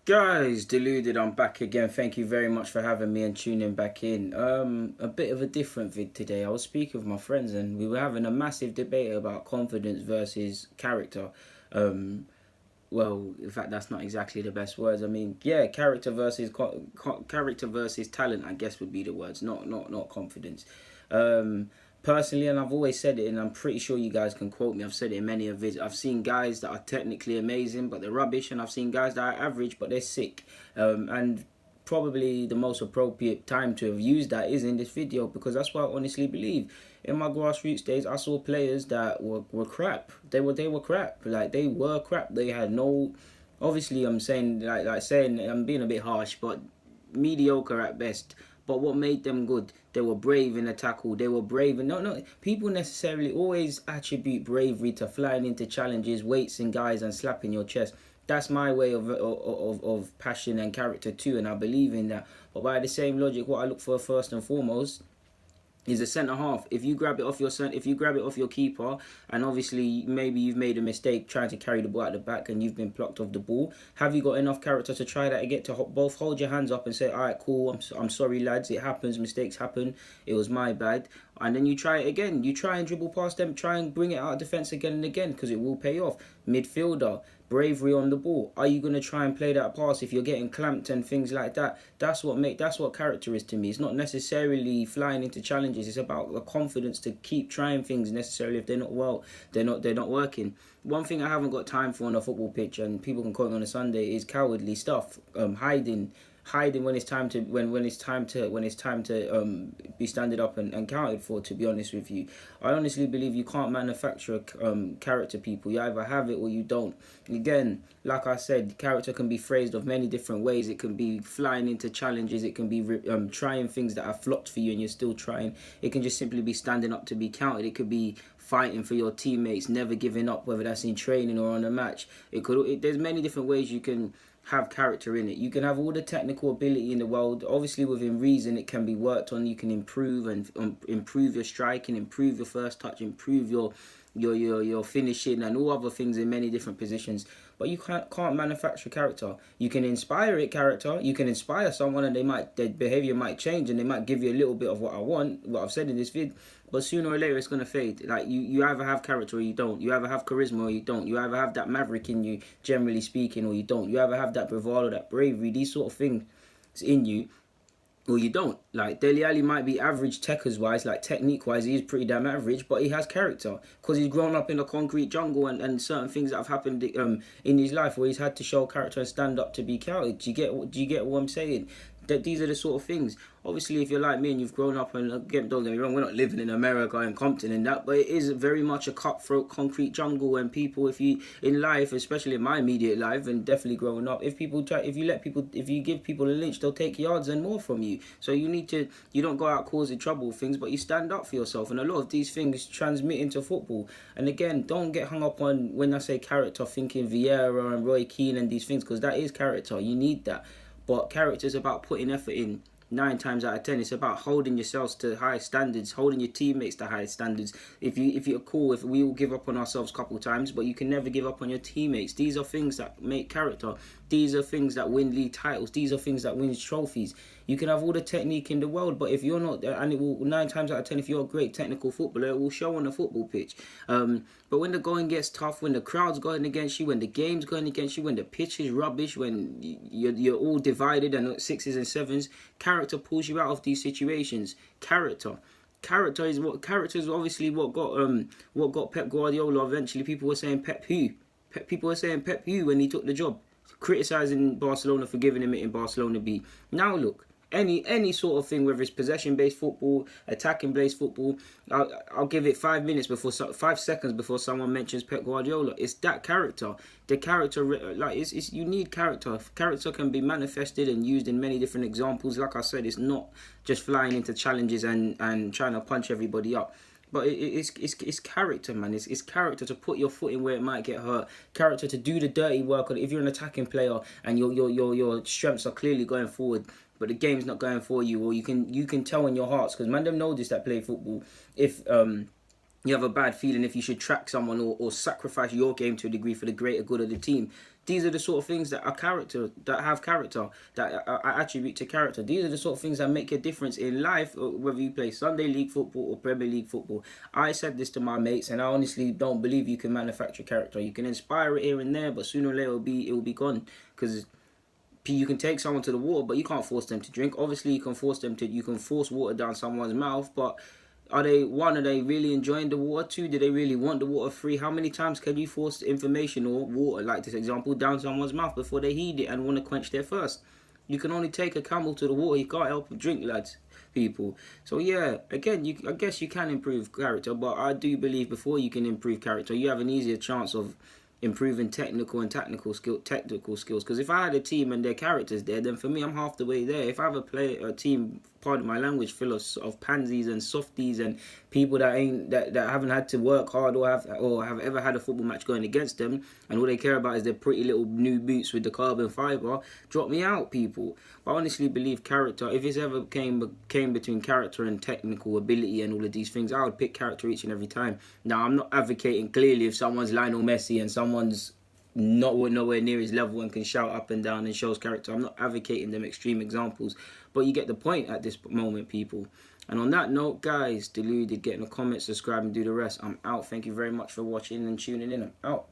Guys, deluded, I'm back again. Thank you very much for having me and tuning back in. A bit of a different vid today. I was speaking with my friends and we were having a massive debate about confidence versus character. Um, well, in fact, that's not exactly the best words. I mean, yeah, character versus talent, I guess would be the words, not confidence. Um, Personally, and I've always said it, and I'm pretty sure you guys can quote me. I've said it in many of his. I've seen guys that are technically amazing, but they're rubbish, and I've seen guys that are average, but they're sick. And probably the most appropriate time to have used that is in this video because that's what I honestly believe. In my grassroots days, I saw players that were crap. They were crap. Like they were crap. They had no. Obviously, I'm saying like saying I'm being a bit harsh, but mediocre at best. But what made them good? They were brave in the tackle. They were brave. And no, people necessarily always attribute bravery to flying into challenges, weights and guys, and slapping your chest. That's my way of passion and character too, and I believe in that. But by the same logic, what I look for first and foremost is a centre half. If you grab it off your keeper, and obviously maybe you've made a mistake trying to carry the ball at the back and you've been plucked off the ball, have you got enough character to try that again, to both hold your hands up and say, all right, cool, I'm sorry lads, it happens, mistakes happen, it was my bad, and then you try it again. You try and dribble past them, try and bring it out of defence again and again because it will pay off. Midfielder, bravery on the ball. Are you going to try and play that pass if you're getting clamped and things like that? That's what character is to me. It's not necessarily flying into challenges. It's about the confidence to keep trying things. Necessarily, if they're not they're not working. One thing I haven't got time for on a football pitch, and people can quote me on a Sunday, is cowardly stuff. Hiding when it's time to be standing up and counted for. To be honest with you, I honestly believe you can't manufacture character. People, you either have it or you don't. Again, like I said, character can be phrased of many different ways. It can be flying into challenges. It can be trying things that are flopped for you and you're still trying. It can just simply be standing up to be counted. It could be fighting for your teammates, never giving up, whether that's in training or on a match. There's many different ways you can have character in it. You can have all the technical ability in the world. Obviously, within reason, it can be worked on. You can improve and improve your striking, improve your first touch, improve your finishing, and all other things in many different positions. But you can't manufacture character. You can inspire it character. You can inspire someone, and their behavior might change, and they might give you a little bit of what I want, what I've said in this vid. But sooner or later, it's gonna fade. Like you either have character or you don't. You either have charisma or you don't. You either have that maverick in you, generally speaking, or you don't. You either have that bravado, that bravery, these sort of things in you, or you don't. Like Dele Alli might be average techers wise, like technique wise, he's pretty damn average, but he has character because he's grown up in a concrete jungle and certain things that have happened in his life where he's had to show character and stand up to be counted. Do you get what I'm saying? That these are the sort of things. Obviously, if you're like me and you've grown up, and again, don't get me wrong, we're not living in America and Compton and that, but it is very much a cutthroat concrete jungle. And people, if you in life, especially in my immediate life, and definitely growing up, if you give people a lynch, they'll take yards and more from you. So you don't go out causing trouble with things, but you stand up for yourself. And a lot of these things transmit into football. And again, don't get hung up on when I say character, thinking Vieira and Roy Keane and these things, because that is character. You need that. But character is about putting effort in. 9 times out of 10, it's about holding yourselves to high standards, holding your teammates to high standards. If you're cool, if we all give up on ourselves a couple of times, but you can never give up on your teammates. These are things that make character. These are things that win league titles. These are things that win trophies. You can have all the technique in the world, but if you're not, and it will 9 times out of 10, if you're a great technical footballer, it will show on the football pitch. But when the going gets tough, when the crowd's going against you, when the game's going against you, when the pitch is rubbish, when you're all divided and sixes and sevens, character pulls you out of these situations. Character is obviously what got Pep Guardiola. Eventually, people were saying People were saying Pep who when he took the job, criticising Barcelona for giving him it in Barcelona B. Now look, any sort of thing, whether it's possession-based football, attacking-based football, I'll give it 5 seconds before someone mentions Pep Guardiola. It's that character. The character, like you need character. Character can be manifested and used in many different examples. Like I said, it's not just flying into challenges and trying to punch everybody up. But it's character, man. It's character to put your foot in where it might get hurt. Character to do the dirty work. If you're an attacking player and your strengths are clearly going forward, but the game's not going for you, or you can tell in your hearts, because man them know this that play football. you have a bad feeling if you should track someone or sacrifice your game to a degree for the greater good of the team. These are the sort of things that are character, that have character, that are attribute to character. These are the sort of things that make a difference in life, whether you play Sunday League football or Premier League football. I said this to my mates, and I honestly don't believe you can manufacture character. You can inspire it here and there, but sooner or later it will be gone. Because you can take someone to the water, but you can't force them to drink. Obviously, you can force water down someone's mouth, but are they really enjoying the water? Two, do they really want the water? Three, how many times can you force information or water, like this example, down someone's mouth before they heed it and want to quench their thirst? You can only take a camel to the water. You can't help but drink, lads, people. So yeah, again, I guess you can improve character, but I do believe before you can improve character, you have an easier chance of improving technical skills. Because if I had a team and their characters there, then for me, I'm half the way there. If I have a team, pardon my language, full of pansies and softies and people that haven't had to work hard or have ever had a football match going against them, and all they care about is their pretty little new boots with the carbon fibre, drop me out, people. But I honestly believe character, if it's ever came between character and technical ability and all of these things, I would pick character each and every time. Now, I'm not advocating, clearly, if someone's Lionel Messi and someone's nowhere near his level and can shout up and down and shows character, I'm not advocating them extreme examples, but you get the point at this moment, people. And on that note, guys, deluded, get in the comments, subscribe and do the rest. I'm out. Thank you very much for watching and tuning in. I'm out.